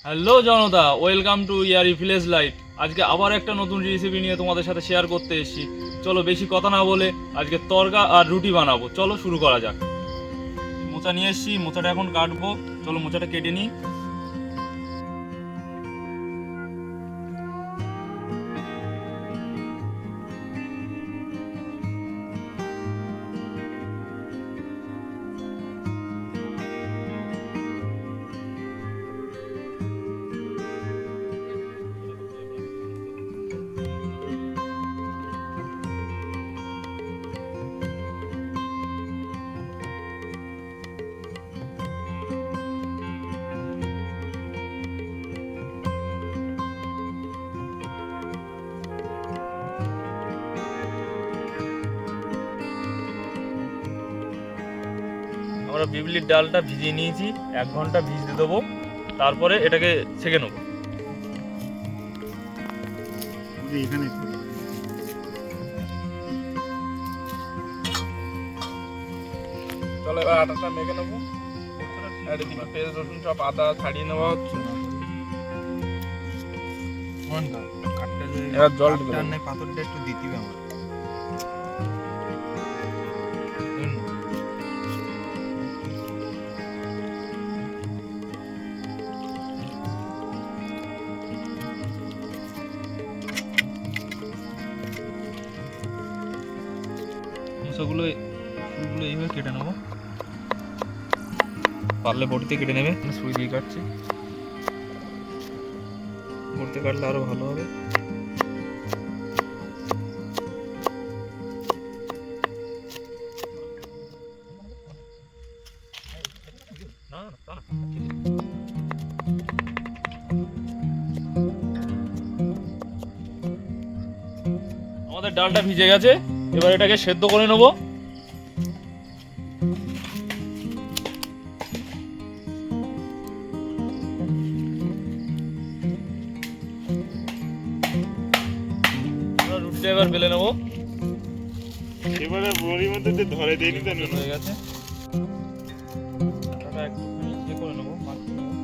Hello জনতা, welcome to Yaari village life. আজকে আবার একটা নতুন রেসিপি নিয়ে তোমাদের সাথে শেয়ার করতে এসেছি। চলো বেশি কথা না বলে আজকে তরকা আর রুটি বানাবো। চলো শুরু করা যাক। মোচা নিয়ে এসেছি, মোচাটা এখন কাটবো। চলো মোচাটা কেটে নিই। আমরা বিউলির ডালটা ভিজিয়ে নিয়েছি, 1 ঘন্টা ভিজতে দেবো। তারপরে এটাকে ছেঁকে নেবো। এখানে চলো এবার আটাটা মেখে নেবো। আর এদিকে পেঁয়াজ রসুন সব আদা ছাড়িয়ে নেওয়া হচ্ছে। এবার জল দিতে পাথরটা একটু দিতে হবে আমার। মোচাগুলো ফুলগুলো এইভাবে কেটে নেবো। পারলে বটিতে কেটে নেবে, সুই দিয়ে কাটছি। বটিতে কাটলে আরো ভালো হবে। আমাদের ডালটা ভিজে গেছে, এবার এটাকে সেদ্ধ করে নেবো। রুটিটা এবার বেলে নেবো। এবারে বড়ির মধ্যে যে ধরে দেয়নি তো হয়ে গেছে, আটাটা একটুখানি ইয়ে করে নেবো, মাখিয়ে নেবো।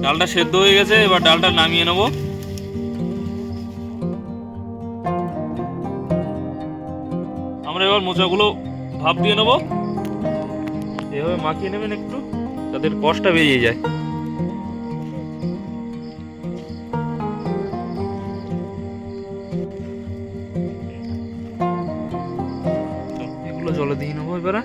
ডালটা সেদ্ধ হয়ে গেছে, এবার ডালটা নামিয়ে নেব। আমরা এবার মোচাগুলো ভাপ দিয়ে নেব। এভাবে মাখিয়ে নেবেন একটু, যাতে কষটা বেরিয়ে যায়। এগুলো জলে দিয়ে নেবো এবারে।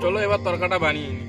চলো এবার তরকাটা বানিয়ে নিই।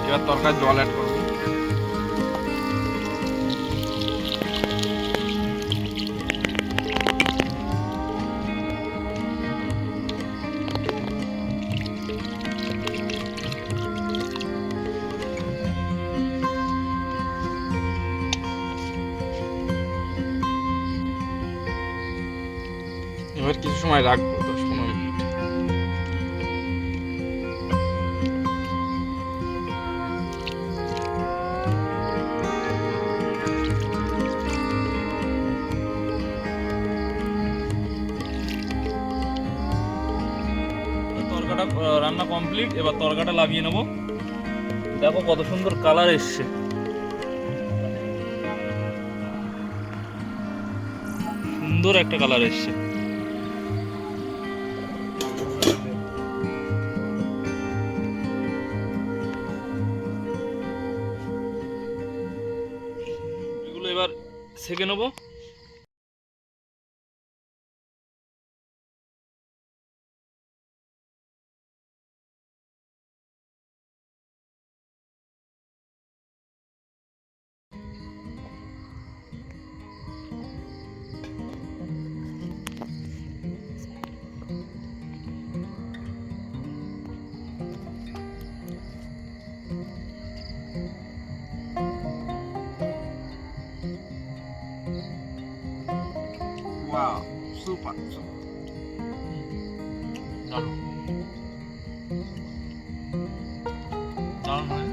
এবার তরকার জল অ্যাড করবো। এবার কিছু সময় রাখবো, 10-15 মিনিট। তরকাটা রান্না কমপ্লিট। এবার তরকাটা লাগিয়ে নেবো। দেখো কত সুন্দর কালার এসছে। সুন্দর একটা কালার এসছে। এগুলো এবার সেঁকে নেবো। Wow, super. দারুণ দারুণ হয়।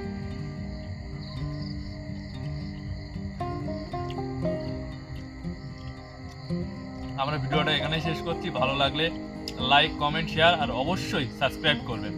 আমরা ভিডিওটা এখানেই শেষ করছি। ভালো লাগলে লাইক, কমেন্ট, শেয়ার আর অবশ্যই সাবস্ক্রাইব করবেন।